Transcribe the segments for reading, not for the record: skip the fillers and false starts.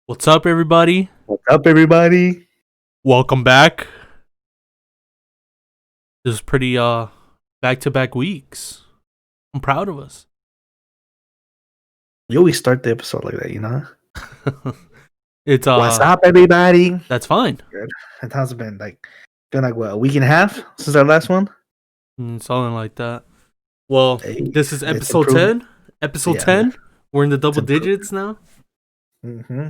What's up, everybody? What's up, everybody? Welcome back. This is pretty back-to-back weeks. I'm proud of us. You always start the episode like that, you know? It's What's up, everybody? That's fine. Good. It has been been what, a week and a half since our last one? Something like that. Well, Hey, this is episode 10. Episode 10. We're in the double digits now. Mm-hmm.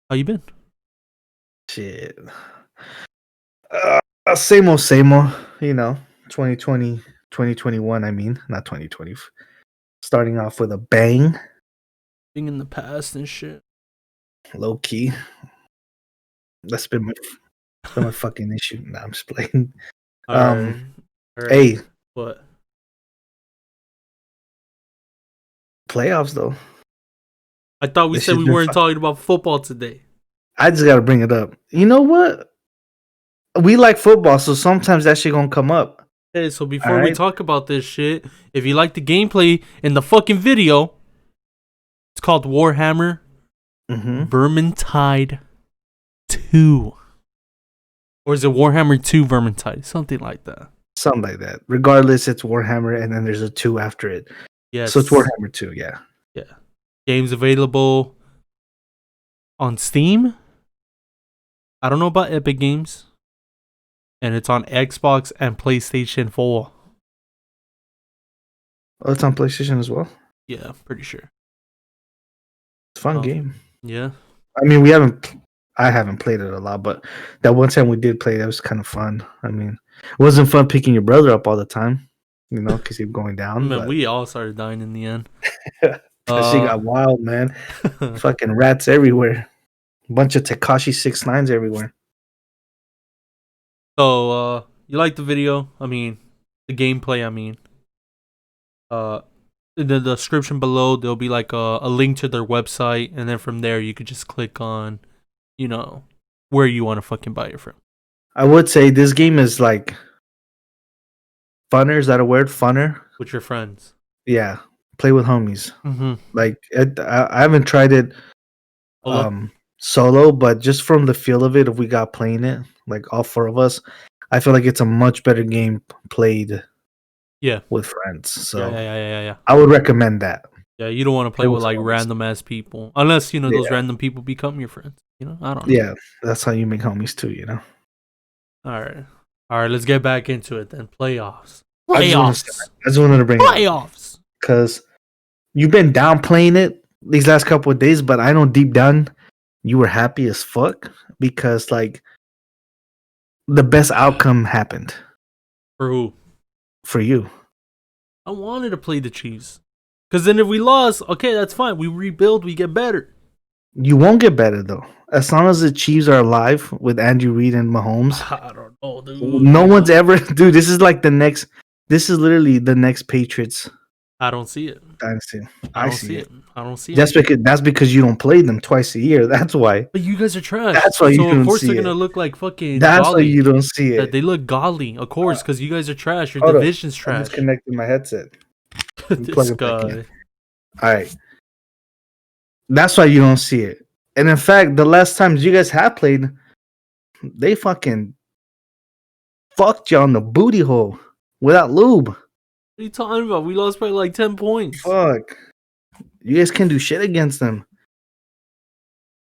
How you been? Shit. Same old, you know, 2020, 2021, I mean, not 2020. Starting off with a bang. Being in the past and shit. Low key. That's been my fucking issue. Nah, I'm just playing. All right. Hey. What? Playoffs, though. I thought we said we weren't talking about football today. I just got to bring it up. You know what? We like football, so sometimes that shit gonna come up. Hey, so before we talk about this shit, if you like the gameplay in the fucking video, it's called Warhammer Vermintide 2. Or is it Warhammer 2 Vermintide? Something like that. Something like that. Regardless, it's Warhammer, and then there's a 2 after it. Yes. So it's Warhammer 2, yeah. Yeah. Game's available on Steam. I don't know about Epic Games. And it's on Xbox and PlayStation 4. Oh, it's on PlayStation as well? Yeah, pretty sure. It's a fun game. Yeah. I mean, I haven't played it a lot, but that one time we did play, that was kind of fun. I mean, it wasn't fun picking your brother up all the time, you know, because he's going down. I mean, we all started dying in the end. That shit got wild, man. Fucking rats everywhere. A bunch of Tekashi 6ix9ines everywhere. So, you like the video? I mean, the gameplay, in the description below, there'll be like a link to their website, and then from there, you could just click on, you know, where you want to fucking buy it from. I would say this game is like funner. Is that a word? Funner? With your friends. Yeah. Play with homies. Mm-hmm. Like, I haven't tried it solo, but just from the feel of it, if we got playing it, like all 4 of us, I feel like it's a much better game played with friends. So yeah. I would recommend that. Yeah, you don't want to play with like random ass people. Unless, you know, those random people become your friends. You know, I don't know. Yeah, that's how you make homies too, you know. Alright, let's get back into it then. Playoffs. I just wanted to bring playoffs. It because you've been downplaying it these last couple of days, but I know deep down you were happy as fuck because like the best outcome happened. For who? For you. I wanted to play the Chiefs. Because then if we lost, okay, that's fine. We rebuild, we get better. You won't get better, though. As long as the Chiefs are alive with Andrew Reid and Mahomes. I don't know, dude. No one's ever... Dude, this is like the next... This is literally the next Patriots. I don't see it. Dynasty. I don't see it. I don't see it. That's because you don't play them twice a year. That's why. But you guys are trash. That's why you don't see it. So, of course, they're going to look like fucking That's why you don't see it. They look godly, of course, because you guys are trash. Your division's trash. I'm disconnecting my headset. This guy. All right. That's why you don't see it. And in fact, the last times you guys have played, they fucking fucked you on the booty hole without lube. What are you talking about? We lost by like 10 points. Fuck. You guys can't do shit against them.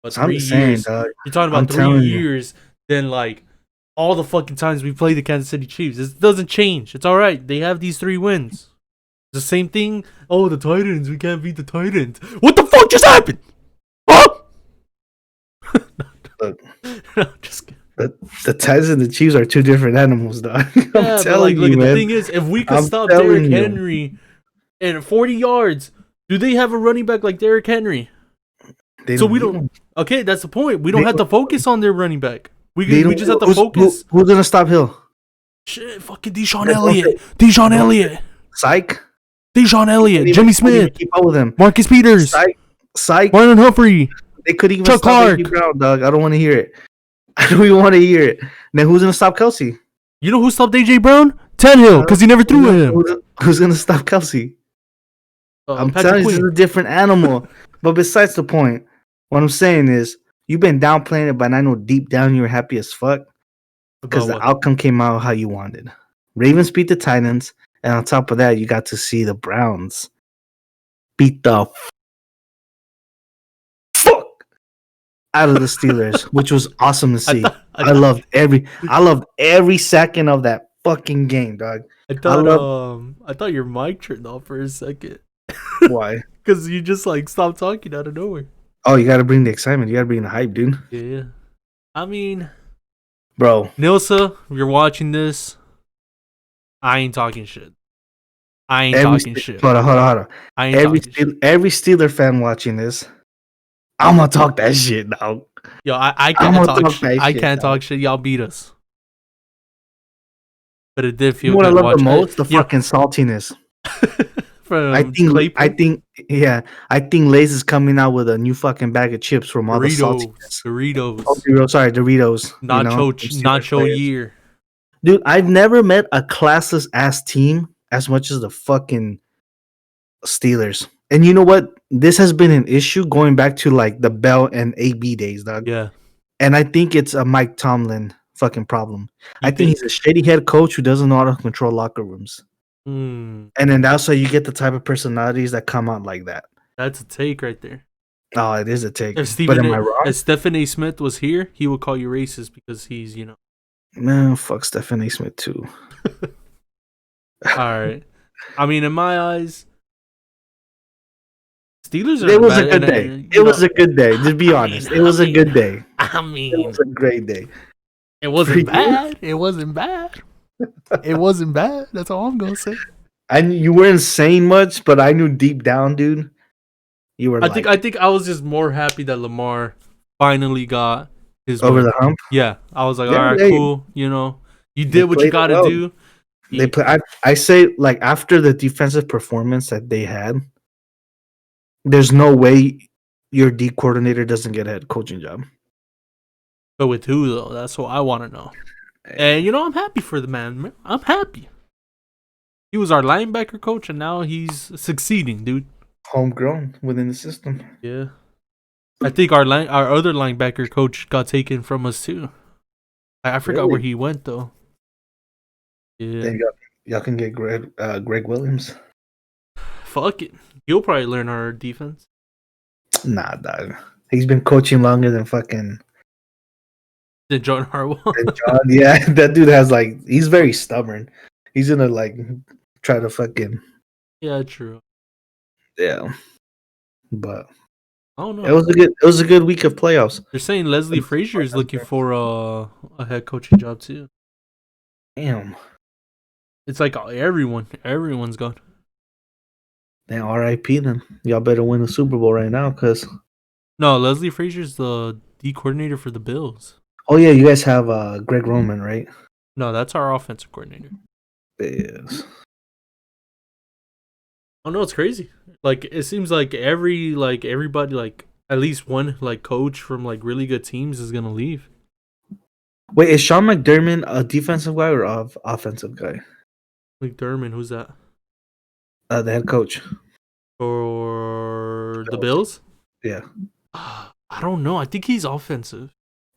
But 3 years. Dog. You're talking about 3 years, then like all the fucking times we played the Kansas City Chiefs. It doesn't change. It's all right. They have these 3 wins. The same thing. Oh, the Titans. We can't beat the Titans. What the fuck just happened? Oh! Look, no, just kidding. The Titans and the Chiefs are 2 different animals, dog. I'm telling you, man. The thing is, if we could stop Derrick Henry at 40 yards, do they have a running back like Derrick Henry? So we don't. Okay, that's the point. We don't have to focus on their running back. We just have to focus. Who's gonna stop Hill? Shit, fucking Deshaun Elliott. Deshaun Elliott. Psych. Deshaun Elliott. Jimmy Smith. Keep up with him. Marcus Peters. Psych. Marlon Humphrey. They could even Chuck stop Clark. A.J. Brown, dog. I don't want to hear it. I don't even want to hear it. Then who's gonna stop Kelsey? You know who stopped A.J. Brown? Tannehill, because he never threw him. Who's gonna stop Kelsey? I'm telling you, this is a different animal. But besides the point, what I'm saying is, you've been downplaying it, but I know deep down you were happy as fuck because the outcome came out how you wanted. Ravens beat the Titans, and on top of that, you got to see the Browns beat the fuck out of the Steelers, which was awesome to see. I loved every second of that fucking game, dog. I thought your mic turned off for a second. Why? Because you just like stopped talking out of nowhere. Oh, you gotta bring the excitement. You gotta bring the hype, dude. Yeah. I mean, bro, Nilsa, if you're watching this, I ain't talking shit. I ain't talking shit. Hold on. I ain't every Steeler fan watching this, I'm gonna talk that shit, dog. Yo, I can't talk shit. I can't talk shit. Y'all beat us. But it did feel good. What I love the most, the fucking saltiness. I think Lay's is coming out with a new fucking bag of chips from all the saltiness. Doritos. Oh, Doritos. Nacho year. Dude, I've never met a classless ass team as much as the fucking Steelers. And you know what? This has been an issue going back to like the Bell and AB days, dog. Yeah. And I think it's a Mike Tomlin fucking problem. I think he's a shitty head coach who doesn't know how to control locker rooms. And then that's how you get the type of personalities that come out like that. That's a take right there. Oh, it is a take. But am I wrong? If Stephen A. Smith was here, he would call you racist because he's, Man, fuck Stephen A. Smith too. All right. I mean, in my eyes, Steelers are. It was a good day. It was a good day. To be honest, it was a good day. I mean, it was a great day. It wasn't bad. It wasn't bad. It wasn't bad. That's all I'm gonna say. You weren't saying much, but I knew deep down, dude, you were. I think I was just more happy that Lamar finally got his over the hump. Yeah, I was like, all right, cool. You did what you got to do. They play. I say, like, after the defensive performance that they had, there's no way your D coordinator doesn't get a head coaching job. But with who though? That's what I want to know. And I'm happy for the man. I'm happy. He was our linebacker coach, and now he's succeeding, dude. Homegrown within the system. Yeah, I think our other linebacker coach got taken from us too. I forgot where he went though. Yeah, then y'all can get Greg Williams. Fuck it, he'll probably learn our defense. Nah, dog. He's been coaching longer than fucking. Than John Harbaugh. Yeah, that dude has he's very stubborn. He's gonna try to fucking. Yeah, true. Yeah, but I don't know. It was a good week of playoffs. They're saying Leslie Frazier is looking for a head coaching job too. Damn. It's like everyone's gone. Then R.I.P. Then y'all better win the Super Bowl right now, cause. No, Leslie Frazier's the D coordinator for the Bills. Oh yeah, you guys have Greg Roman, right? No, that's our offensive coordinator. Yes. Oh no, it's crazy. It seems like everybody at least one coach from really good teams is gonna leave. Wait, is Sean McDermott a defensive guy or offensive guy? McDermott, who's that? The head coach for the Bills. Yeah. I don't know. I think he's offensive.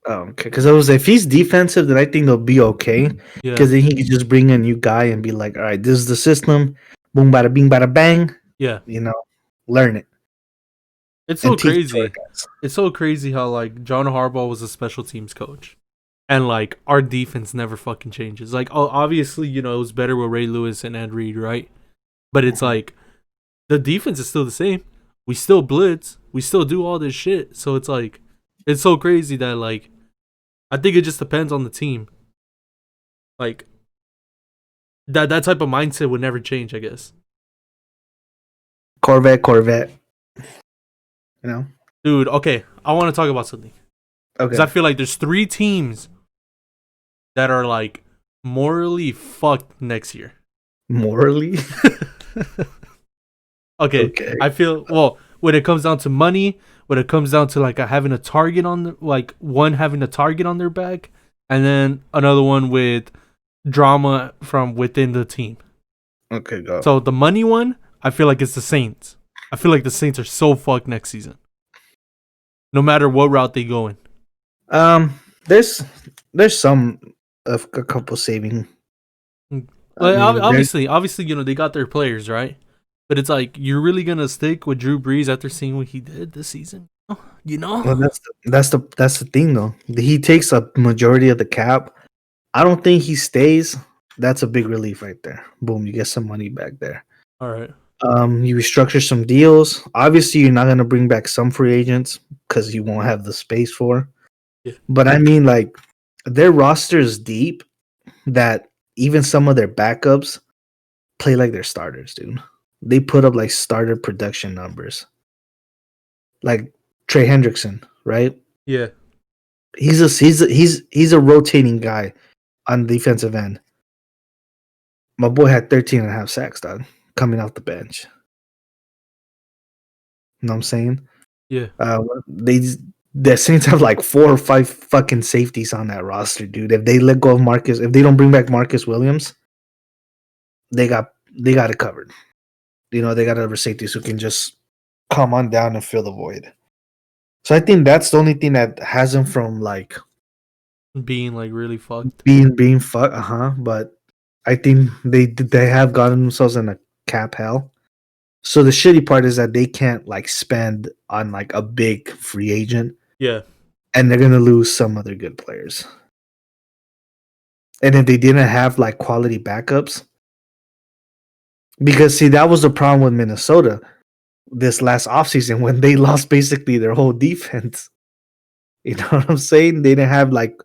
Oh, okay. Because if he's defensive, then I think they'll be okay. Because then he could just bring a new guy and be like, all right, this is the system. Boom, bada, bing, bada, bang. Yeah. Learn it. It's so crazy. It's so crazy how, John Harbaugh was a special teams coach. And, our defense never fucking changes. Obviously, it was better with Ray Lewis and Ed Reed, right? But it's the defense is still the same. We still blitz. We still do all this shit. So it's it's so crazy that I think it just depends on the team. That type of mindset would never change, I guess. Corvette. Dude, okay. I want to talk about something. Okay. Because I feel like there's 3 teams that are morally fucked next year. Morally? Okay, Okay. I feel when it comes down to money, when it comes down to like having a target on like one having a target on their back, and then another one with drama from within the team. Okay, go. So the money one, I feel like it's the Saints. I feel like the Saints are so fucked next season, no matter what route they go in. Um, there's some of a couple saving. I Like mean, obviously, they got their players right, but it's like you're really gonna stick with Drew Brees after seeing what he did this season, you know? well, that's the thing though. He takes a majority of the cap. I don't think he stays. That's a big relief right there. Boom, you get some money back there. All right. You restructure some deals. Obviously, you're not gonna bring back some free agents because you won't have the space for. Yeah. But I mean, like their roster is deep that even some of their backups play like they're starters, dude. They put up like starter production numbers. Like Trey Hendrickson, right? Yeah. He's a rotating guy on the defensive end. My boy had 13 and a half sacks, dog, coming off the bench. You know what I'm saying? Yeah. They the Saints have like 4 or 5 fucking safeties on that roster, dude. If they let go of Marcus, if they don't bring back Marcus Williams, they got it covered. They got other safeties who can just come on down and fill the void. So I think that's the only thing that has them from like Being like really fucked. being fucked. But I think they have gotten themselves in a cap hell. So the shitty part is that they can't like spend on like a big free agent. Yeah. And they're gonna lose some other good players. And if they didn't have like quality backups, because see, that was the problem with Minnesota this last offseason when they lost basically their whole defense. You know what I'm saying? They didn't have like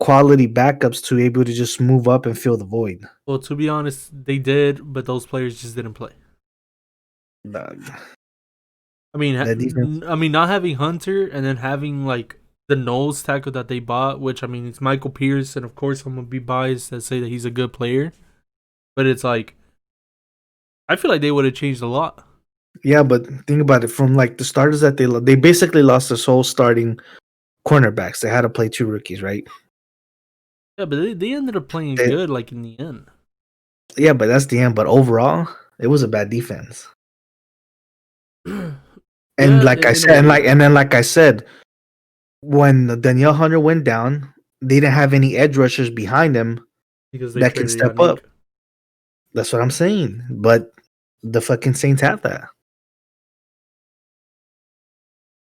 quality backups to be able to just move up and fill the void. Well, to be honest, they did, but those players just didn't play. Dog. I mean, That defense. not having Hunter and then having like the nose tackle that they bought, which I mean, it's Michael Pierce, and of course I'm gonna be biased and say that he's a good player, but it's like I feel like they would have changed a lot. Yeah, but think about it. From like the starters that they basically lost their sole starting cornerbacks. They had to play 2 rookies, right? Yeah, but they ended up playing They, good, like in the end. yeah, but that's the end. But overall, it was a bad defense. And Yeah, like I in a said, way, and then like I said, when Danielle Hunter went down, they didn't have any edge rushers behind him because they that can traded step Yannick. up. That's what I'm saying. But the fucking Saints have that.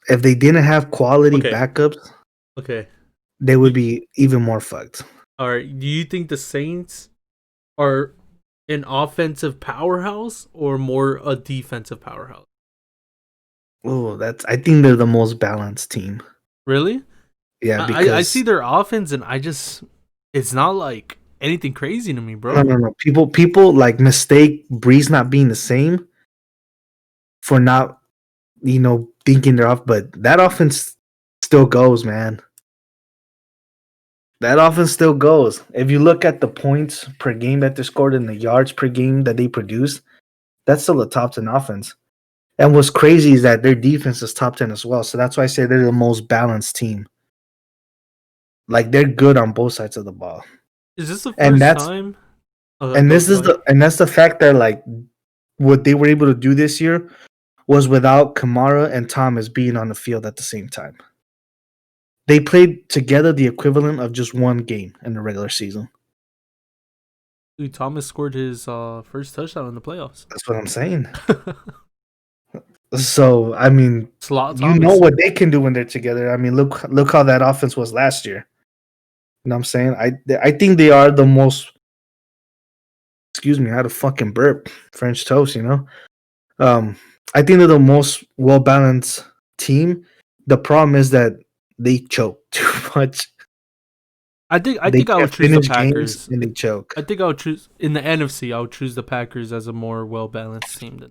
If they didn't have quality Okay, backups, okay. they would be even more fucked. All right. Do you think the Saints are an offensive powerhouse or more a defensive powerhouse? Oh, I think they're the most balanced team. Really? Yeah, I see because their offense and it's not like anything crazy to me, no, bro. no, no. People like mistake Breeze not being the same for not, thinking they're off, but that offense still goes, man. That offense still goes. If you look at the points per game that they scored and the yards per game that they produce, that's still a top 10 offense. And what's crazy is that their defense is top 10 as well. So that's why I say they're the most balanced team. Like they're good on both sides of the ball. Is this the And first that's time? Oh, and this go is ahead. that's the fact that like what they were able to do this year was without Kamara and Thomas being on the field at the same time. They played together the equivalent of just one game in the regular season. Dude, Thomas scored his first touchdown in the playoffs. That's what I'm saying. So I mean, Slot you know Thomas. what they can do when they're together. I mean, look how that offense was last year. You know what I'm saying? I think they are the most. Excuse me, I had a fucking burp. French toast, you know. I think they're the most well balanced team. The problem is that they choke too much. I They think I would can't choose the finish games Packers. and they choke. I think I would choose in the NFC. I would choose the Packers as a more well balanced team.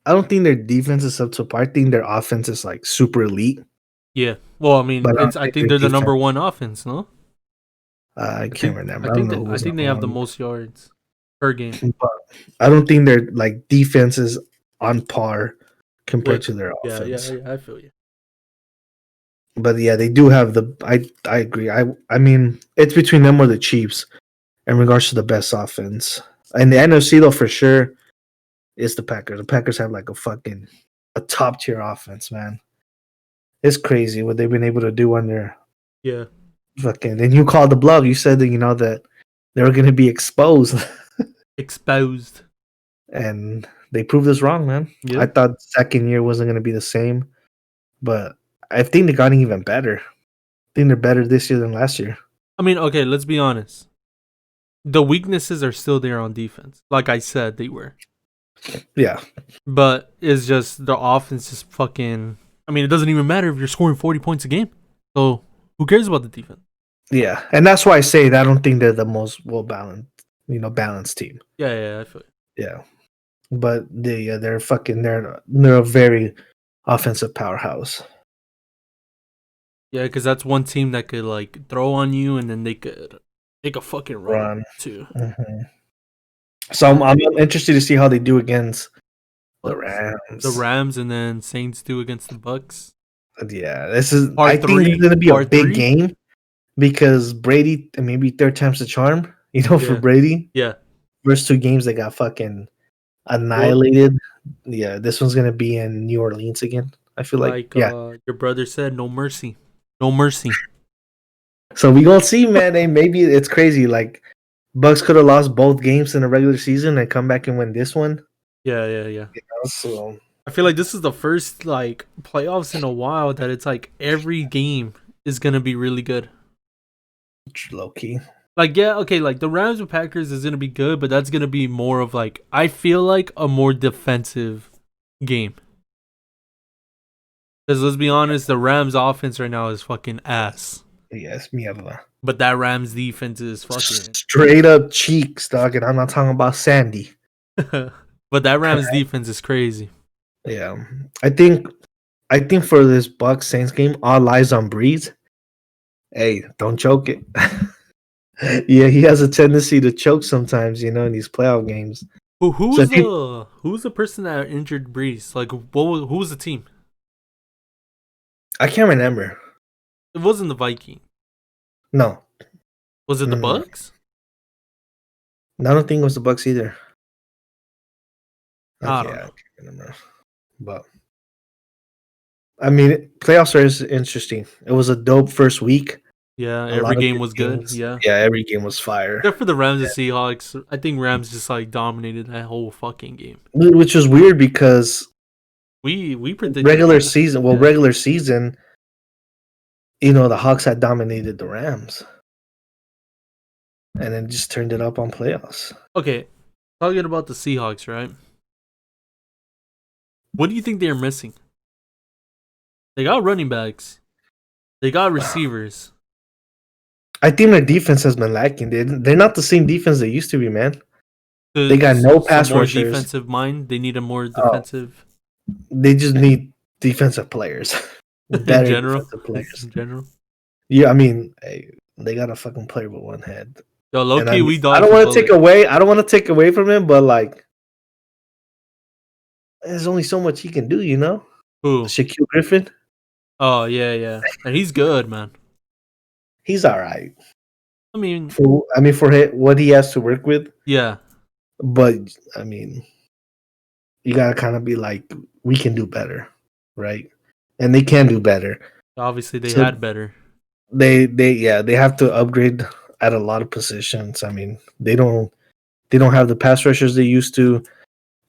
I don't think their defense is up to par. I think their offense is like super elite. Yeah. Well, I mean, But I don't I think think their they're the number defense. one offense, no? I can't remember. I think they have the most yards per game. But I don't think their like defense is on par compared to their offense. Yeah. I feel you. But yeah, they do have the. I agree. I mean, it's between them or the Chiefs in regards to the best offense. And the NFC though, for sure, is the Packers. The Packers have like a top tier offense, man. It's crazy what they've been able to do under fucking. And you called the bluff. You said that that they were going to be exposed. Exposed. And they proved us wrong, man. Yep. I thought second year wasn't going to be the same, but I think they're getting even better. I think they're better this year than last year. I mean, okay, let's be honest. The weaknesses are still there on defense. Like I said, they were. Yeah. But it's just the offense is fucking... I mean, it doesn't even matter if you're scoring 40 points a game. So, who cares about the defense? Yeah, and that's why I say that I don't think they're the most balanced team. Yeah, I feel it. Yeah. But they're a very offensive powerhouse. Yeah, because that's one team that could like throw on you, and then they could make a fucking run too. Mm-hmm. So I'm interested to see how they do against the Rams. The Rams, and then Saints do against the Bucks. Yeah, I think it's gonna be a big game because Brady, maybe third time's the charm. For Brady. Yeah. First two games they got fucking annihilated. Yeah, this one's gonna be in New Orleans again. I feel like your brother said, no mercy. No mercy. So we gonna see, man. And maybe it's crazy. Like Bucks could have lost both games in the regular season and come back and win this one. Yeah. So I feel like this is the first like playoffs in a while that it's like every game is gonna be really good. Low key. Like like the Rams with Packers is gonna be good, but that's gonna be more of like I feel like a more defensive game. Because let's be honest, the Rams offense right now is fucking ass. Yes, mierda. But that Rams defense is fucking straight up cheeks, dog. And I'm not talking about Sandy. But that Rams defense is crazy. Yeah, I think for this Bucks Saints game, all eyes on Breeze. Hey, don't choke it. Yeah, he has a tendency to choke sometimes, in these playoff games. Who's the person that injured Breeze? Like, who was the team? I can't remember. It wasn't the Viking. No. Was it the Bucks? No, I don't think it was the Bucks either. Okay, I can't remember. But I mean, playoffs are interesting. It was a dope first week. Yeah, every game was good. Yeah, every game was fire. Except for the Rams and Seahawks. I think Rams just like dominated that whole fucking game. Which was weird because we predicted regular season. Well, regular season, the Hawks had dominated the Rams, and then just turned it up on playoffs. Okay, talking about the Seahawks, right? What do you think they're missing? They got running backs. They got receivers. I think their defense has been lacking. They're not the same defense they used to be, man. They got no pass rushers. More defensive mind. They need a more defensive. They just need defensive players. In general. In general. Yeah, I mean, they got a fucking player with one head. Yo, low-key, we I don't want to take away. I don't want to take away from him, but like, there's only so much he can do, Who? Shaquille Griffin. Oh yeah, and he's good, man. He's all right. I mean, for what he has to work with. Yeah. But I mean, you gotta kind of be like, we can do better, right? And they can do better. Obviously, they had better. They have to upgrade at a lot of positions. I mean, they don't have the pass rushers they used to.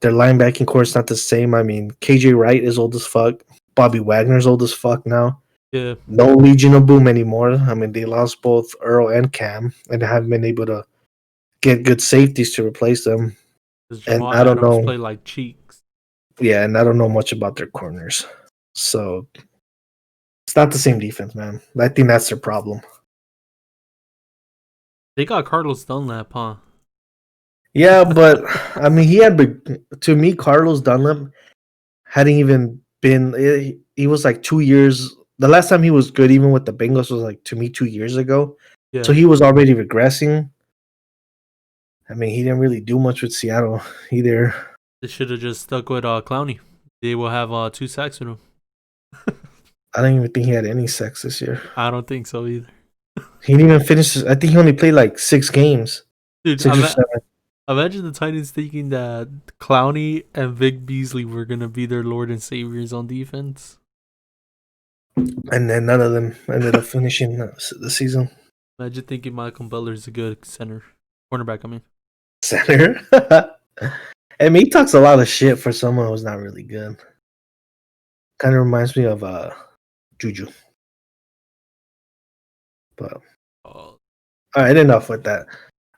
Their linebacking core is not the same. I mean, KJ Wright is old as fuck. Bobby Wagner's old as fuck now. Yeah. No Legion of Boom anymore. I mean, they lost both Earl and Cam and haven't been able to get good safeties to replace them. And I don't know. Play like cheeks. Yeah, and I don't know much about their corners. So it's not the same defense, man. I think that's their problem. They got Carlos Dunlap, huh? Yeah, but I mean, to me, Carlos Dunlap hadn't even been. He was like 2 years. The last time he was good, even with the Bengals, was like, to me, 2 years ago. Yeah. So he was already regressing. I mean, he didn't really do much with Seattle either. They should have just stuck with Clowney. They will have 2 sacks with him. I don't even think he had any sacks this year. I don't think so either. He didn't even finish. I think he only played like 6 games. Dude, 6 or 7. imagine the Titans thinking that Clowney and Vic Beasley were going to be their Lord and Saviors on defense. And then none of them ended up finishing the season. Imagine thinking Malcolm Butler's a good cornerback, I mean. Center. I mean, he talks a lot of shit for someone who's not really good. Kind of reminds me of Juju. But all right, enough with that.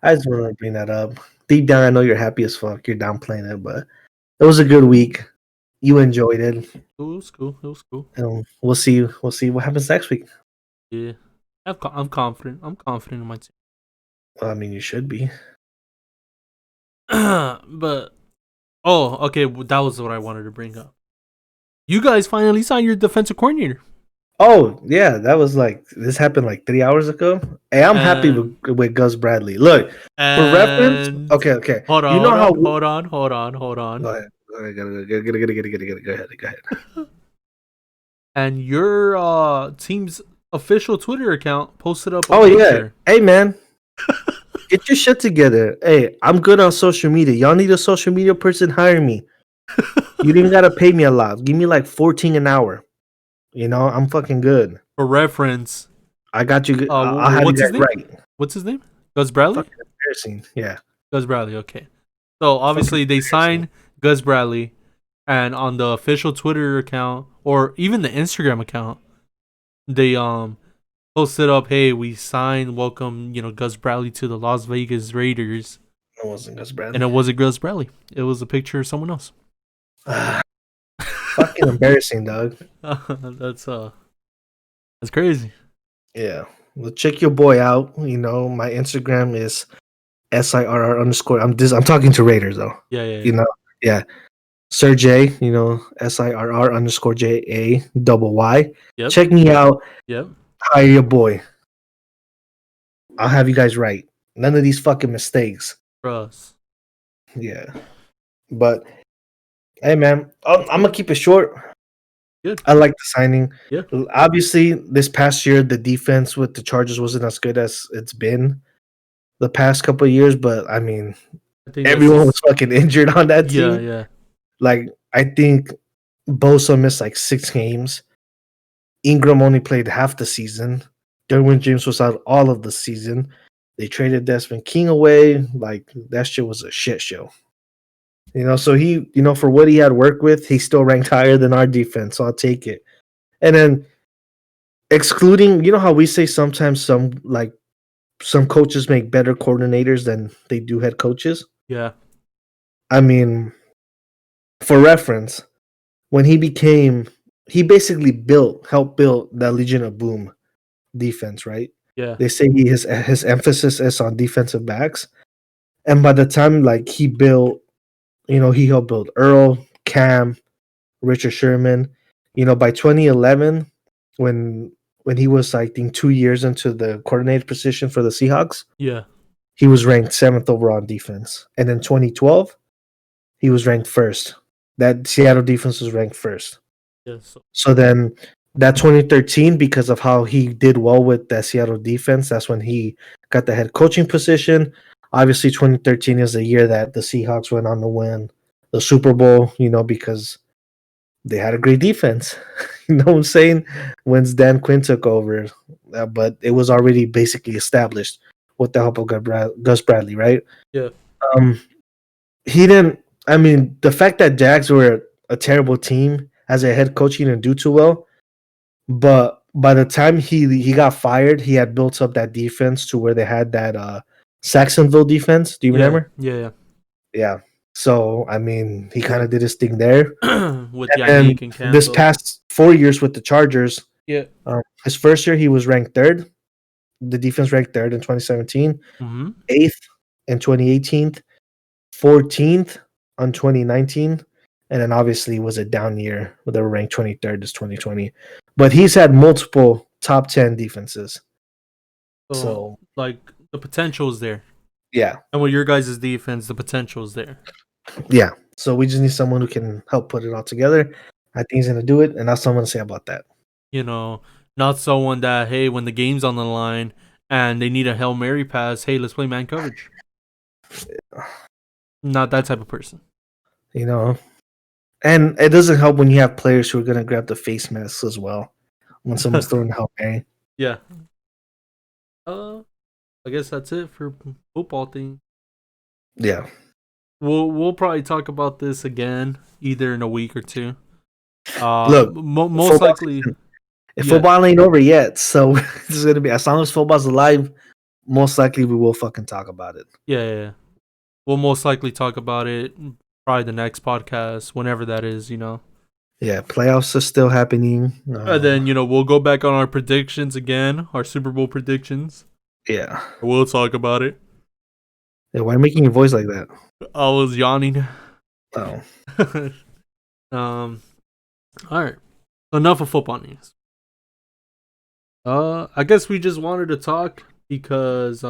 I just want to bring that up. Deep down, I know you're happy as fuck. You're downplaying it, but it was a good week. You enjoyed it. It was cool. And we'll see what happens next week. Yeah, I'm confident. I'm confident in my team. Well, I mean, you should be. But okay, that was what I wanted to bring up. You guys finally signed your defensive coordinator. Oh yeah, that was this happened like 3 hours ago. Hey, I'm happy with Gus Bradley. Look, for reference, okay. Hold on, hold on. Go ahead. Go ahead. And your team's official Twitter account posted up. Oh yeah, hey man, get your shit together. Hey, I'm good on social media. Y'all need a social media person? Hire me. You didn't gotta pay me a lot. Give me like $14 an hour. You know, I'm fucking good. For reference, I got you. I'll have what's you his name? Right. What's his name? Gus Bradley? Fucking embarrassing. Yeah. Gus Bradley, okay. So obviously they signed Gus Bradley, and on the official Twitter account or even the Instagram account, they posted up, "Hey, we signed, welcome, Gus Bradley to the Las Vegas Raiders." It wasn't Gus Bradley. And it wasn't Gus Bradley. It was a picture of someone else. Fucking embarrassing, dog. That's crazy. Yeah. Well, check your boy out. You know, my Instagram is SIRR_. I'm talking to Raiders though. Yeah. You know, yeah. Sir J, SIRR_JAYY. Yep. Check me out. Yep. Hire your boy. I'll have you guys right. None of these fucking mistakes. For us. Yeah. But hey man, I'm gonna keep it short. Good. I like the signing. Yeah. Obviously, this past year the defense with the Chargers wasn't as good as it's been the past couple of years, but I mean, everyone was fucking injured on that team. Yeah. Like, I think Bosa missed like 6 games. Ingram only played half the season. Derwin James was out all of the season. They traded Desmond King away. Like, that shit was a shit show. So he, for what he had worked with, he still ranked higher than our defense. So I'll take it. And then excluding, how we say sometimes some coaches make better coordinators than they do head coaches. Yeah. I mean, for reference, when he basically helped build that Legion of Boom defense, right? Yeah. They say his emphasis is on defensive backs. And by the time he built, he helped build Earl, Cam, Richard Sherman. By 2011, when he was, I think, 2 years into the coordinator position for the Seahawks, yeah, he was ranked 7th overall on defense. And in 2012, he was ranked 1st. That Seattle defense was ranked 1st. Yes. So then that 2013, because of how he did well with that Seattle defense, that's when he got the head coaching position. Obviously, 2013 is the year that the Seahawks went on to win the Super Bowl, because they had a great defense. You know what I'm saying? Once Dan Quinn took over. But it was already basically established with the help of Gus Bradley, right? Yeah. He didn't. I mean, the fact that Jags were a terrible team as a head coach, he didn't do too well. But by the time he got fired, he had built up that defense to where they had that Saxonville defense. Do you remember? Yeah. So, I mean, he kind of did his thing there. With Yannick and Campbell. This past 4 years with the Chargers, his first year he was ranked 3rd. The defense ranked 3rd in 2017, 8th in 2018, 14th on 2019, and then obviously it was a down year where they were ranked 23rd this 2020. But he's had multiple top 10 defenses. So like the potential is there. Yeah. And with your guys' defense, the potential is there. Yeah. So we just need someone who can help put it all together. I think he's gonna do it, and that's all I'm gonna say about that. Not someone that, hey, when the game's on the line and they need a Hail Mary pass, hey, let's play man coverage. Not that type of person. And it doesn't help when you have players who are gonna grab the face masks as well when someone's throwing Hail Mary. Yeah. I guess that's it for football thing. Yeah. We'll probably talk about this again either in a week or two. Look, most likely, football ain't over yet, so this is gonna be, as long as football's alive, most likely we will fucking talk about it. Yeah. We'll most likely talk about it probably the next podcast, whenever that is. Yeah, playoffs are still happening. And then we'll go back on our predictions again, our Super Bowl predictions. Yeah, we'll talk about it. Yeah, why are you making your voice like that? I was yawning. Oh. All right. Enough of football news. I guess we just wanted to talk because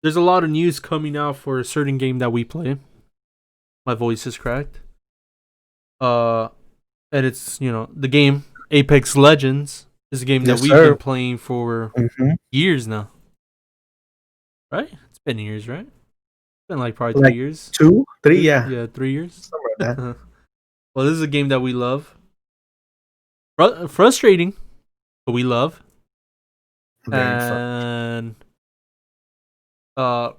there's a lot of news coming out for a certain game that we play. My voice is cracked. And it's the game Apex Legends is a game that we've been playing for years now. Right? It's been years, right? It's been like probably 3 years. 2, 3, yeah. Yeah, 3 years. Somewhere like that. Well, this is a game that we love. Frustrating, but we love. Very fun. I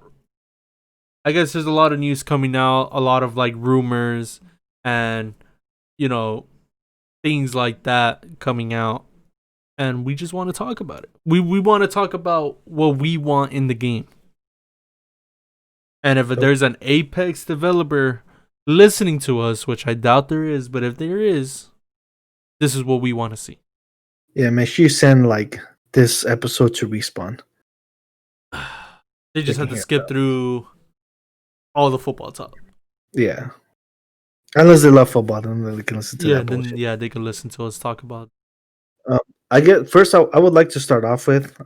guess there's a lot of news coming out, a lot of like rumors and things like that coming out, and we just want to talk about it. We want to talk about what we want in the game. And if there's an Apex developer listening to us, which I doubt there is, but if there is, this is what we want to see. Yeah, make sure you send like this episode to Respawn. They just have to skip through all the football talk. Yeah. Unless they love football, then they can listen to that bullshit. Yeah, they can listen to us talk about I would like to start off with,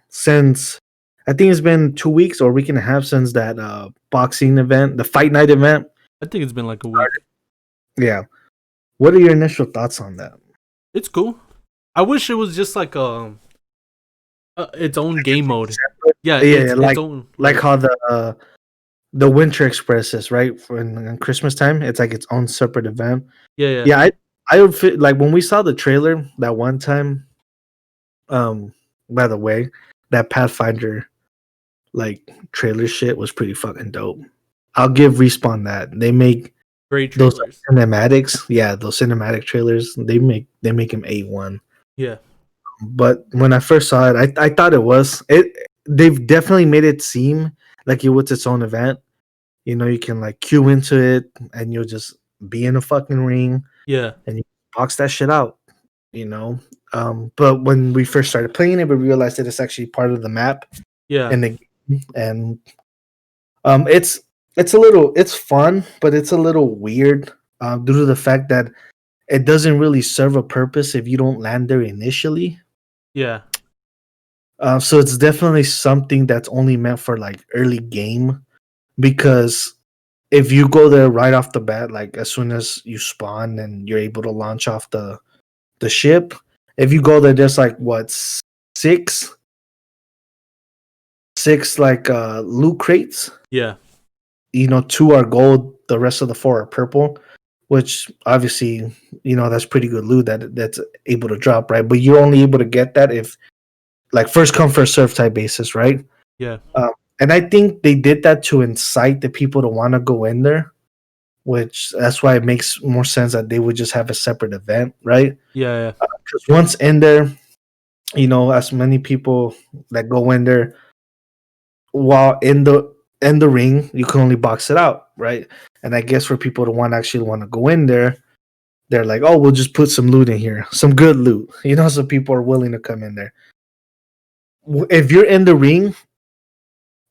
since I think it's been 2 weeks or a week and a half since that boxing event, the fight night event. I think it's been like a week. Yeah. What are your initial thoughts on that? It's cool. I wish it was just like its own game mode. Yeah, like how the Winter Express is, right? For in Christmas time, it's like its own separate event. Yeah. I would feel like when we saw the trailer that one time. By the way, that Pathfinder like trailer shit was pretty fucking dope. I'll give Respawn that. They make great trailers. Those cinematics. Yeah, those cinematic trailers. They make them A1. Yeah. But when I first saw it, I thought it was it. They've definitely made it seem like it was its own event. You can like queue into it and you'll just be in a fucking ring. Yeah. And you box that shit out. But when we first started playing it, we realized that it's actually part of the map. Yeah. And it's fun, but it's a little weird due to the fact that it doesn't really serve a purpose if you don't land there initially. Yeah. So it's definitely something that's only meant for like early game, because if you go there right off the bat, like as soon as you spawn and you're able to launch off the ship, if you go there, there's like what six like loot crates. Yeah. 2 are gold, the rest of the 4 are purple, which obviously that's pretty good loot that's able to drop, right? But you're only able to get that if like first come first serve type basis, right? Yeah. And I think they did that to incite the people to want to go in there, which that's why it makes more sense that they would just have a separate event, right? Yeah. Because once in there, as many people that go in there, while in the ring, you can only box it out, right? And I guess for people to want to go in there, they're like, oh, we'll just put some loot in here, some good loot, so people are willing to come in there. If you're in the ring,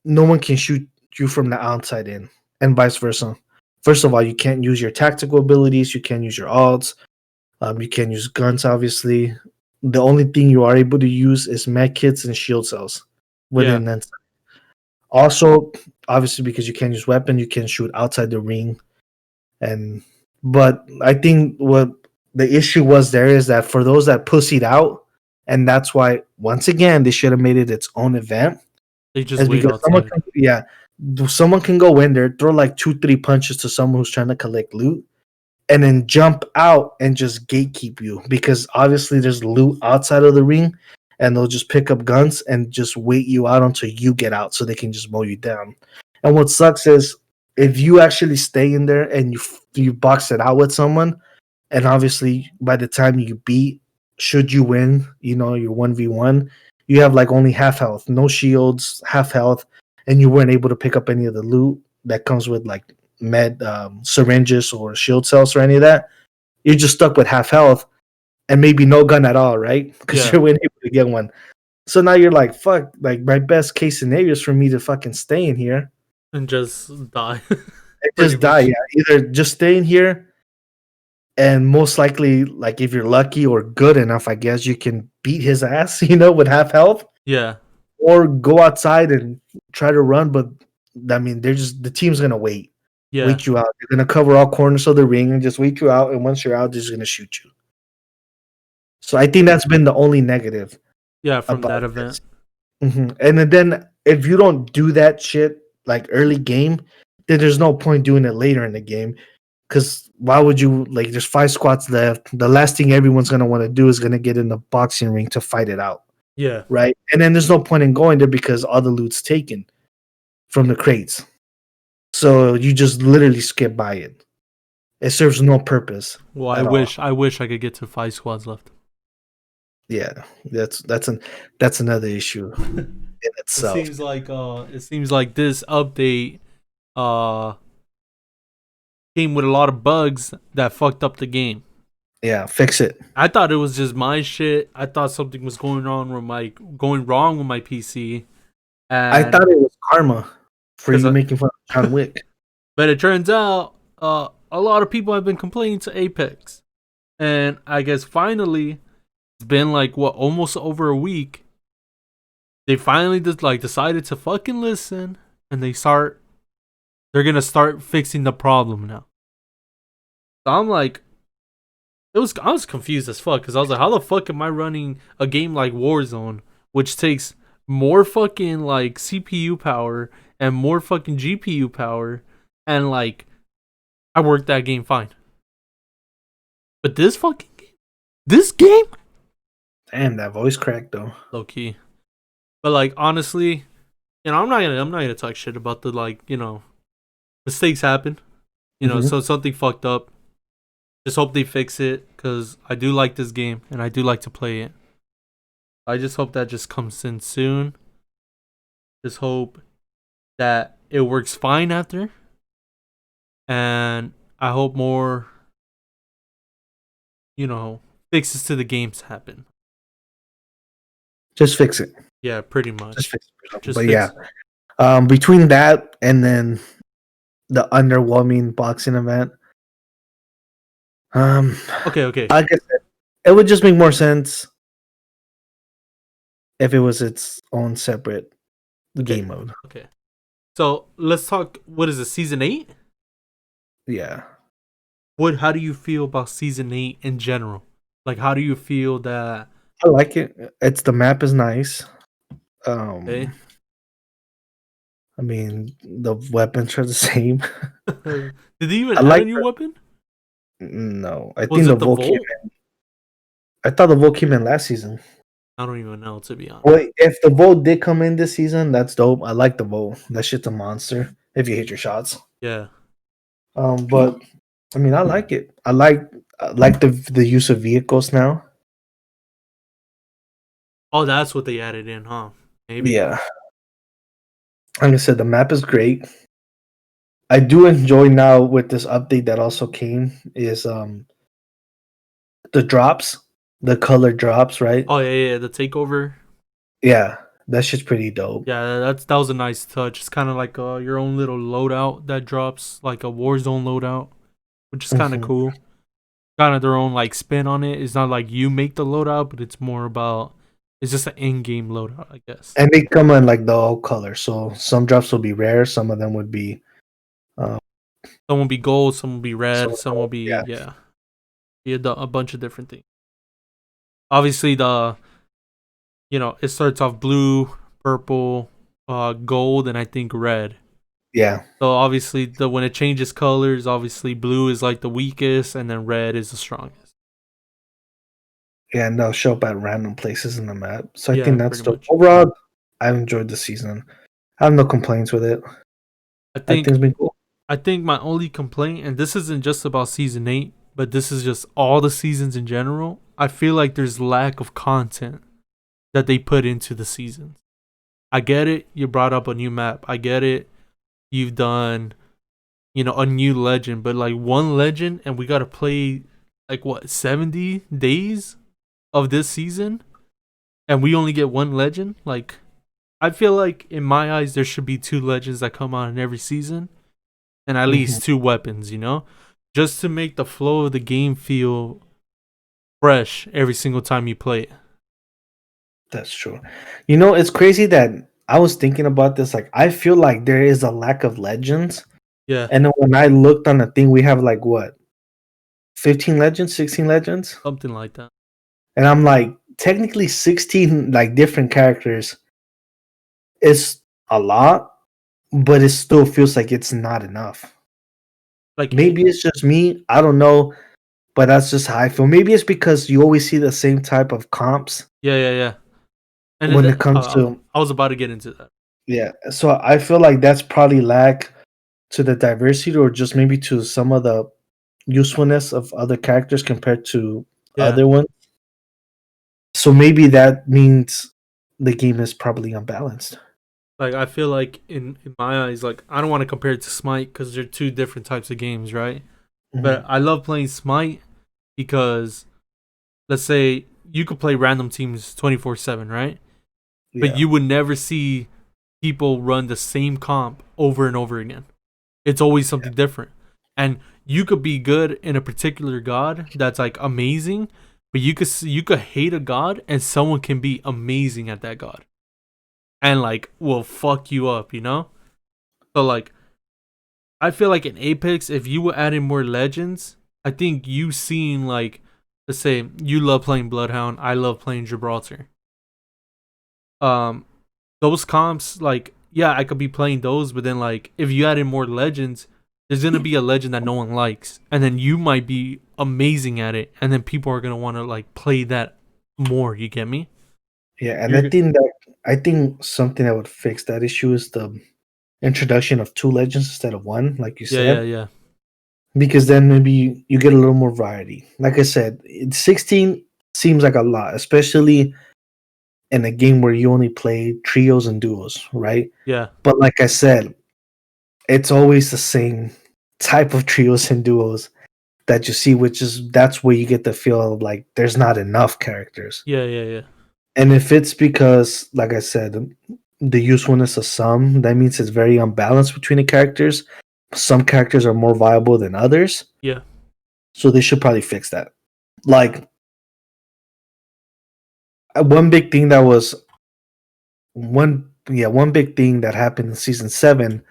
no one can shoot you from the outside in, and vice versa. First of all, you can't use your tactical abilities, you can't use your ults, you can't use guns, obviously. the only thing you are able to use is med kits and shield cells within that. Also, obviously, because you can't use weapon, you can shoot outside the ring. But I think what the issue was there is that for those that pussied out, and that's why once again they should have made it its own event. They just wait outside. Someone can go in there, throw like 2-3 punches to someone who's trying to collect loot, and then jump out and just gatekeep you, because obviously there's loot outside of the ring, and they'll just pick up guns and just wait you out until you get out so they can just mow you down. And what sucks is if you actually stay in there and you box it out with someone, and obviously by the time you beat, should you win, your 1v1, you have like only half health, no shields, half health, and you weren't able to pick up any of the loot that comes with like syringes or shield cells or any of that. You're just stuck with half health and maybe no gun at all, right? Because you weren't able to get one. So now you're like, fuck, like my best case scenario is for me to fucking stay in here and just die. Just die, yeah. Either just stay in here, and most likely, like if you're lucky or good enough, I guess you can beat his ass, with half health. Yeah. Or go outside and try to run, but I mean, the team's gonna wait. Yeah. Wait you out. They're gonna cover all corners of the ring and just wait you out. And once you're out, they're just gonna shoot you. So I think that's been the only negative. Yeah, from that event. Mm-hmm. And then if you don't do that shit like early game, then there's no point doing it later in the game. Because why would you, like, there's 5 squads left. The last thing everyone's going to want to do is going to get in the boxing ring to fight it out. Yeah. Right? And then there's no point in going there because all the loot's taken from the crates. So you just literally skip by it. It serves no purpose. Well, I wish I could get to 5 squads left. Yeah, that's another issue in itself. It seems like this update came with a lot of bugs that fucked up the game. Yeah, fix it. I thought it was just my shit. I thought something was going wrong with my PC. I thought it was karma for you making fun of John Wick. But it turns out a lot of people have been complaining to Apex. And I guess finally, it's been like almost over a week. They finally decided to fucking listen, and they're gonna start fixing the problem now. So I'm like, I was confused as fuck, because I was like, how the fuck am I running a game like Warzone, which takes more fucking like CPU power and more fucking GPU power, and like I worked that game fine. But this game? Damn, that voice crack though. Low key. But like honestly, I'm not gonna talk shit about the mistakes happen. So something fucked up. Just hope they fix it, because I do like this game and I do like to play it. I just hope that just comes in soon. Just hope that it works fine after. And I hope more, fixes to the games happen. Just fix it. Yeah, pretty much. Just fix it. Between that and then the underwhelming boxing event, okay. I guess it would just make more sense if it was its own separate game mode. Okay. So let's talk. What is it? Season 8? Yeah. How do you feel about Season 8 in general? Like, how do you feel that? I like it. The map is nice. Okay. I mean, the weapons are the same. Did they even add a new weapon? No, I think the Volt came in. I thought the Volt came in last season. I don't even know, to be honest. Well, if the Volt did come in this season, that's dope. I like the Volt. That shit's a monster if you hit your shots. Yeah. But I mean, I like it. I like the use of vehicles now. Oh, that's what they added in, huh? Maybe. Yeah. Like I said, the map is great. I do enjoy now with this update that also came is the drops, the color drops, right? Oh yeah, the takeover. Yeah, that shit's pretty dope. Yeah, that was a nice touch. It's kind of like your own little loadout that drops, like a Warzone loadout, which is kind of cool. kind of their own like spin on it. It's not like you make the loadout, but it's more about it's just an in-game loadout, I guess. And they come in like the all color. So some drops will be rare. Some of them would be. Uh, Some will be gold, some will be some red, of some will them, be yeah, a bunch of different things. Obviously, it starts off blue, purple, gold, and I think red. yeah, So obviously, when it changes colors, obviously blue is like the weakest, and then red is the strongest. yeah. And they'll show up at random places in the map. So I Yeah, think that's pretty dope. much. Overall, I've enjoyed the season. I have no complaints with it. I I think think it's been cool. I think my only complaint, and this isn't just about season 8, but this is just all the seasons in general. I feel like there's lack of content that they put into the seasons. I get it. You brought up a new map. I get it. You've done, a new legend, but like one legend, and we got to play like what 70 days of this season, and we only get one legend. Like, I feel like in my eyes, there should be 2 legends that come out in every season, and at Hmm. least 2 weapons. Just to make the flow of the game feel fresh every single time you play it. That's true. You know, it's crazy that I was thinking about this. Like, I feel like there is a lack of legends. Yeah, And then when I looked on the thing, we have like what, 15 legends, 16 legends? something like that. And I'm like, technically 16 like different characters is a lot, but it still feels like it's not enough. Like, Maybe it's just me. I don't know, but that's just how I feel. Maybe it's because you always see the same type of comps yeah. And when it comes to I was about to get into that. yeah. So I feel like that's probably lack to the diversity or just maybe to some of the usefulness of other characters compared to Yeah. other ones. So maybe that means the game is probably unbalanced. Like, I feel like in my eyes, like, I don't want to compare it to Smite because they're 2 different types of games, right? But Mhm. I love playing Smite because, let's say, you could play random teams 24/7, right? But Yeah, you would never see people run the same comp over and over again. It's always something different. And you could be good in a particular god that's like amazing, but you could hate a god and someone can be amazing at that god and like will fuck you up. So like I feel like in Apex, if you were adding more legends, I think you seen like, let's say you love playing Bloodhound, I love playing Gibraltar. Um, those comps, like, yeah, I could be playing those, but then like if you add in more legends, there's gonna be a legend that no one likes, and then you might be amazing at it, and then people are gonna want to like play that more. You get me? yeah, and You're good. I think something that would fix that issue is the introduction of two legends instead of one, like you Yeah, said, yeah, because then maybe you get a little more variety. Like I said, 16 seems like a lot, especially in a game where you only play trios and duos, right? yeah, But like I said, it's always the same type of trios and duos that you see, which is that's where you get the feel of like there's not enough characters. yeah. And if it's because, like I said, the usefulness of some, that means it's very unbalanced between the characters. Some characters are more viable than others, Yeah. so they should probably fix that. Like one big thing that was one big thing that happened in season 7,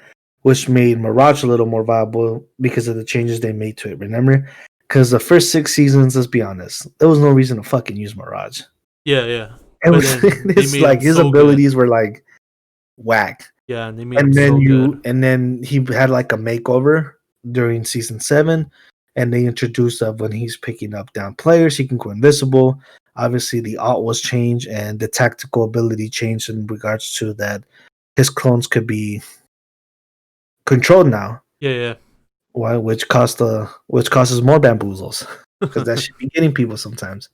which made Mirage a little more viable because of the changes they made to it. Remember, because the first 6 seasons, let's be honest, there was no reason to fucking use Mirage. Yeah. It But was then they it's made him like his so good. abilities were like whack. Yeah, and they made him so good. And then he had like a makeover during season 7, and they introduced that when he's picking up down players, he can go invisible. Obviously, the art was changed and the tactical ability changed in regards to that. His clones could be controlled now, Yeah. which causes more bamboozles because that should be getting people sometimes,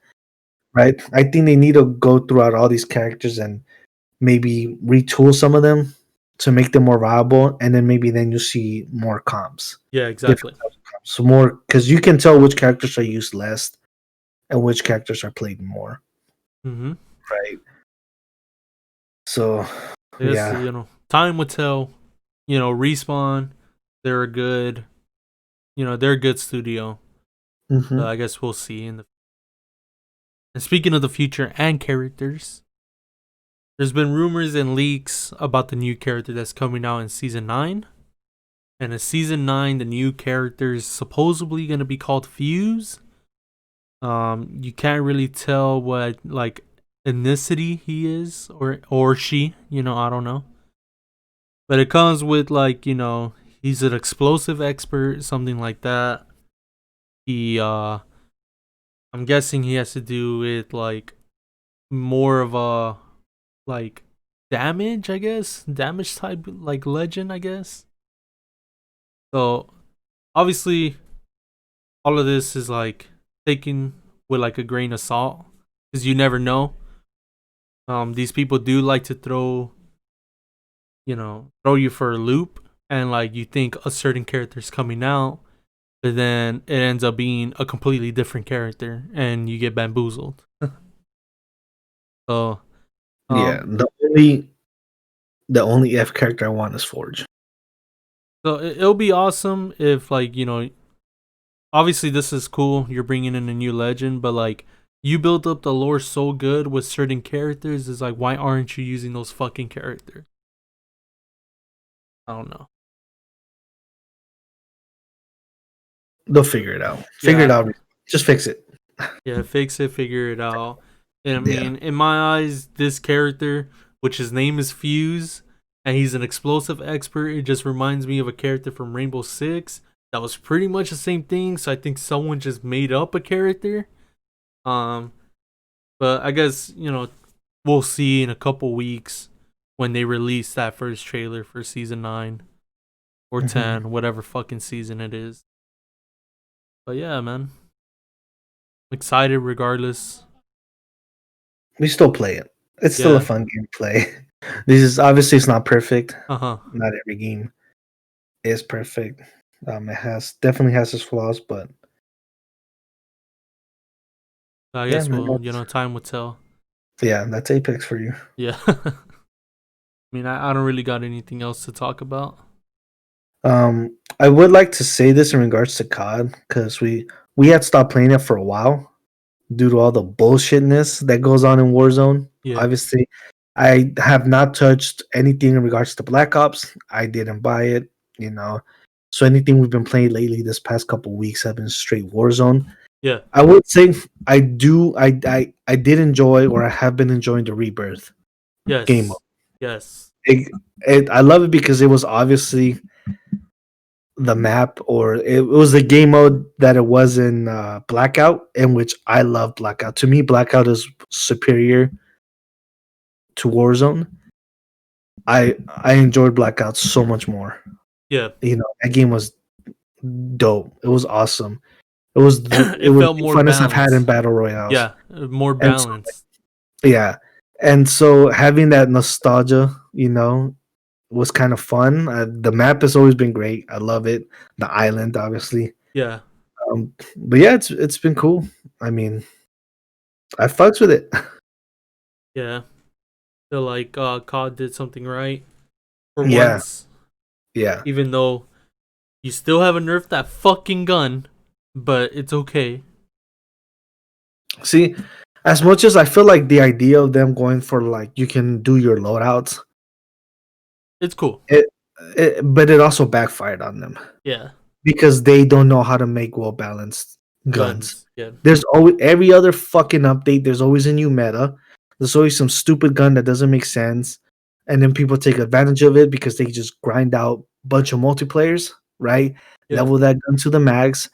right? I think they need to go throughout all these characters and maybe retool some of them to make them more viable, and then you see more comps, Yeah, different exactly. types of comps. So more because you can tell which characters are used less and which characters are played more, Mm-hmm. right? So I guess, yeah, time would tell. Respawn, they're a good, they're a good studio. Mm-hmm. I guess we'll see. And speaking of the future and characters, there's been rumors and leaks about the new character that's coming out in season 9. And in season 9, the new character is supposedly going to be called Fuse. You can't really tell what like ethnicity he is or she. I don't know. But it comes with like he's an explosive expert, something like that. I'm guessing he has to do with like more of a like damage, I guess, damage type like legend, I guess. So obviously, all of this is like taken with like a grain of salt because you never know. These people do like to throw you for a loop, and like you think a certain character's coming out, but then it ends up being a completely different character, and you get bamboozled. So, Yeah, um, the only F character I want is Forge. so it'll be awesome if like obviously this is cool. You're bringing in a new legend, but like you built up the lore so good with certain characters. Is like why aren't you using those fucking characters? I don't know. They'll figure it out. Figure it Yeah, out. Just fix it. yeah. Fix it, figure it out. And I Yeah. mean, in my eyes, this character, which his name is Fuse, and he's an explosive expert, it just reminds me of a character from Rainbow Six that was pretty much the same thing. So I think someone just made up a character. Um, but I guess we'll see in a couple weeks when they release that first trailer for season 9 or Mm-hmm. 10, whatever fucking season it is. But yeah, man, I'm excited regardless. We still play it. It's still a Yeah. fun game to play. This is obviously it's not perfect. Uh huh. Not every game is perfect. It has definitely has its flaws, but I yeah, guess man. we'll time will tell. That's Apex for you. Yeah. I mean, I don't really got anything else to talk about. I would like to say this in regards to COD because we had stopped playing it for a while due to all the bullshitness that goes on in Warzone. Yeah. Obviously, I have not touched anything in regards to Black Ops. I didn't buy it, you know. So anything we've been playing lately this past couple weeks have been straight Warzone. Yeah. I would say I did enjoy or I have been enjoying the Rebirth game mode. Yes. Yes. I love it because it was obviously the map or it was the game mode that it was in Blackout, in which I love Blackout. To me, Blackout is superior to Warzone. I enjoyed Blackout so much more. Yeah. That game was dope. It was awesome. It was it It was felt the more funnest I've had in balanced. battle royales. Yeah. More And so, balanced. yeah, and so having that nostalgia, was kind of fun. The map has always been great. I love it. The island, obviously. Yeah. But yeah, it's been cool. I mean, I fucks with it. Yeah. Feel like COD did something right for Yeah, once. yeah. Even though you still haven't nerfed that fucking gun, but it's okay. See, as much as I feel like the idea of them going for like you can do your loadouts, It's cool. it, but it also backfired on them Yeah. because they don't know how to make well balanced guns. Guns. Yeah. There's always every other fucking update. There's always a new meta. There's always some stupid gun that doesn't make sense, and then people take advantage of it because they just grind out a bunch of multiplayers, right? Yeah. Level that gun to the max,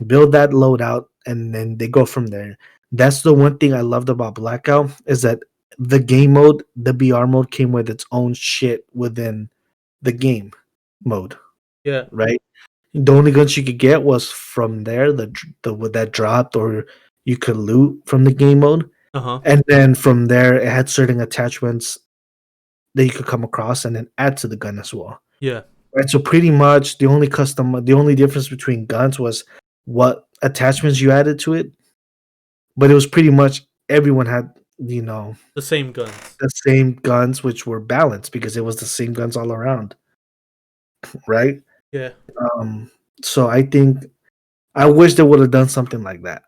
build that loadout, and then they go from there. That's the one thing I loved about Blackout is that the game mode, the BR mode, came with its own shit within the game mode, Yeah. right? The only guns you could get was from there, the what that dropped, or you could loot from the game mode, Uh huh. and then from there it had certain attachments that you could come across and then add to the gun as well. Yeah. Right, so pretty much the only difference between guns was what attachments you added to it, but it was pretty much everyone had The same guns. the same guns, which were balanced because it was the same guns all around, right? Yeah. Um, so I think I wish they would have done something like that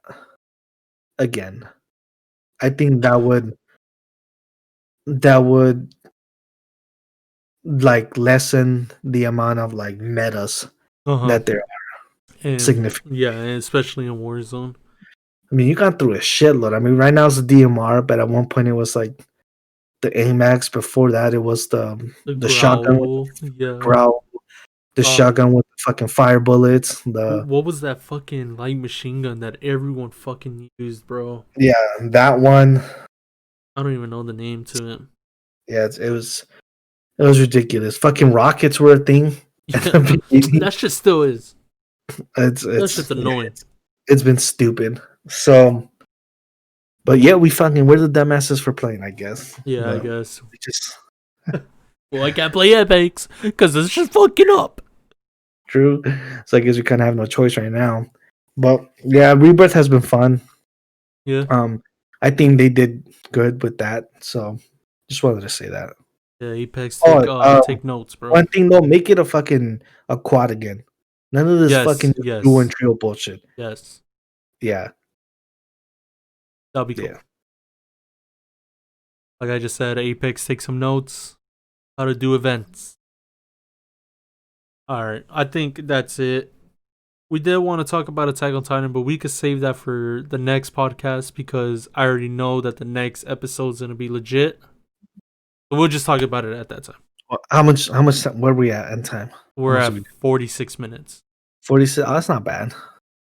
again. I think that would like lessen the amount of like metas Uh-huh. that there are And significant. yeah, and especially in Warzone. I mean, you got through a shitload. I mean, right now it's the DMR, but at one point it was like the AMAX. Before that, it was The the shotgun with growl, the yeah. growl, the shotgun with the fucking fire bullets. What was that fucking light machine gun that everyone fucking used, bro? Yeah, that one. I don't even know the name to it. Yeah, it was ridiculous. Fucking rockets were a thing at Yeah, the beginning. that shit still is. It's That shit's it's annoying. it's been stupid. So, but yeah, we're the dumbasses for playing, I guess. Yeah, I But guess. we just Well, I can't play Apex because it's just fucking up. true. So I guess we kind of have no choice right now. But yeah, Rebirth has been fun. Yeah. I think they did good with that. So just wanted to say that. Yeah, Apex, Oh, take notes, bro. one thing though, make it a quad again. None of this fucking duo and trio bullshit. Yes. Yeah, That'll be cool. yeah. Like I just said, Apex, take some notes. How to do events. Alright, I think that's it. We did want to talk about Attack on Titan, but we could save that for the next podcast because I already know that the next episode is going to be legit. But we'll just talk about it at that time. How much? Where are we at in time? We're at 46 minutes. 46. Oh, that's not bad.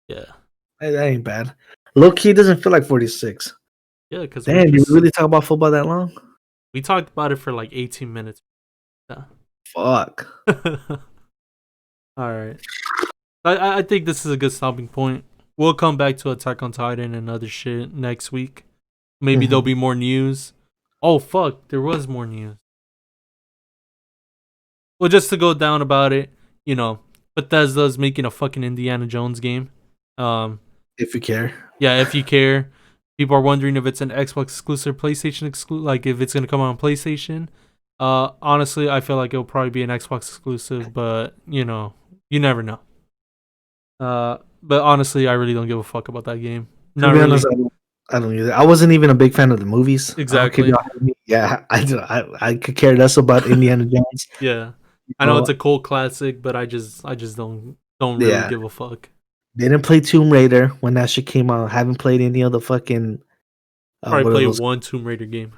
Yeah. That ain't bad. Low key doesn't feel like 46. Yeah, because Damn, did we really talk about football that long? We talked about it for like 18 minutes. Yeah. Fuck. All right. I think this is a good stopping point. We'll come back to Attack on Titan and other shit next week. Maybe there'll be more news. Oh, fuck. There was more news. Well, just to go down about it, Bethesda's making a fucking Indiana Jones game. If you care. Yeah, if you care. People are wondering if it's an Xbox exclusive, PlayStation exclusive, like if it's going to come out on PlayStation. Honestly, I feel like it'll probably be an Xbox exclusive, but, you never know. But honestly, I really don't give a fuck about that game. To be honest, I don't either. I wasn't even a big fan of the movies. Exactly. Yeah, I could care less about Indiana Jones. Yeah, I know it's a cult classic, but I just don't really give a fuck. Didn't play Tomb Raider when that shit came out. Haven't played any of the fucking. Probably played one Tomb Raider game.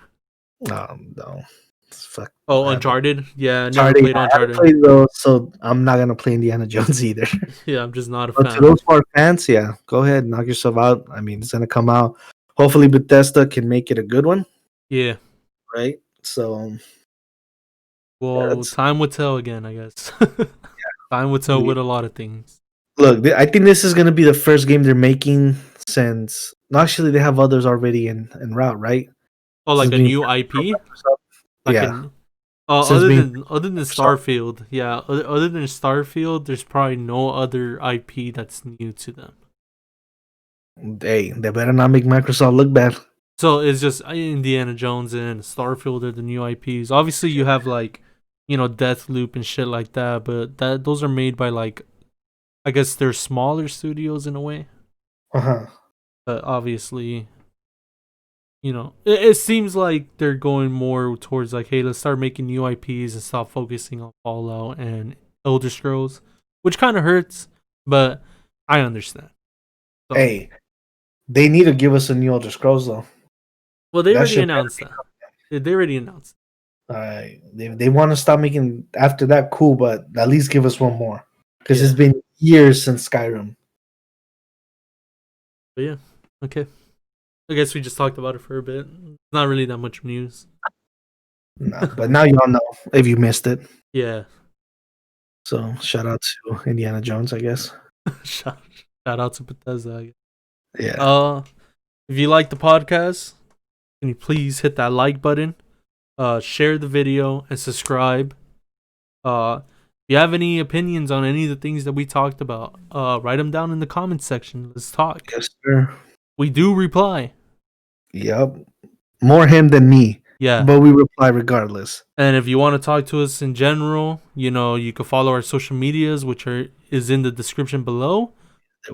No. Fuck. Oh, Uncharted? Yeah, never played Uncharted. I played those, so I'm not gonna play Indiana Jones either. Yeah, I'm just not a fan. To those who are fans, yeah, go ahead, knock yourself out. I mean, it's gonna come out. Hopefully, Bethesda can make it a good one. Yeah. Right. So. Well, time will tell again, I guess. Time will tell with a lot of things. Look, I think this is gonna be the first game they're making since. Actually, they have others already in route, right? Oh, like a new IP? Yeah. Other than Starfield, yeah. Other than Starfield, there's probably no other IP that's new to them. Hey, they better not make Microsoft look bad. So it's just Indiana Jones and Starfield are the new IPs. Obviously, you have like, Deathloop and shit like that, but those are made by like, I guess they're smaller studios in a way. But obviously, it seems like they're going more towards like, hey, let's start making new IPs and stop focusing on Fallout and Elder Scrolls, which kind of hurts, but I understand. So, hey, they need to give us a new Elder Scrolls though. Well, they already announced that. They already announced. They want to stop making after that, cool, but at least give us one more because it's been years since Skyrim. But yeah, okay. I guess we just talked about it for a bit. Not really that much news. No, but now y'all know if you missed it. Yeah. So shout out to Indiana Jones, I guess. shout out to Bethesda, I guess. Yeah. If you like the podcast, can you please hit that like button, share the video, and subscribe. If you have any opinions on any of the things that we talked about, write them down in the comments section. Let's talk. Yes, sir. We do reply. Yep. More him than me. Yeah. But we reply regardless. And if you want to talk to us in general, you can follow our social medias, which is in the description below.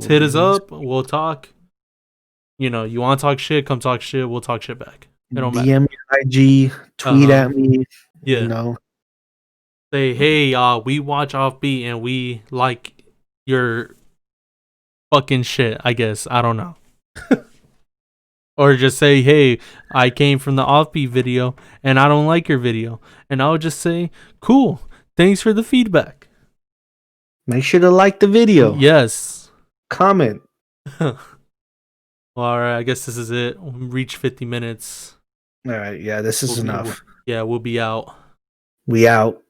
hit us up. We'll talk. You know, you want to talk shit? Come talk shit. We'll talk shit back. It don't matter. DM me IG, tweet at me. Yeah. You know. Say, hey, we watch Offbeat and we like your fucking shit. I guess I don't know. Or just say, hey, I came from the Offbeat video and I don't like your video, and I'll just say, cool. Thanks for the feedback. Make sure to like the video. Yes. Comment. Well, all right, I guess this is it. We reached 50 minutes. All right, yeah, this is enough. We'll be out. We out.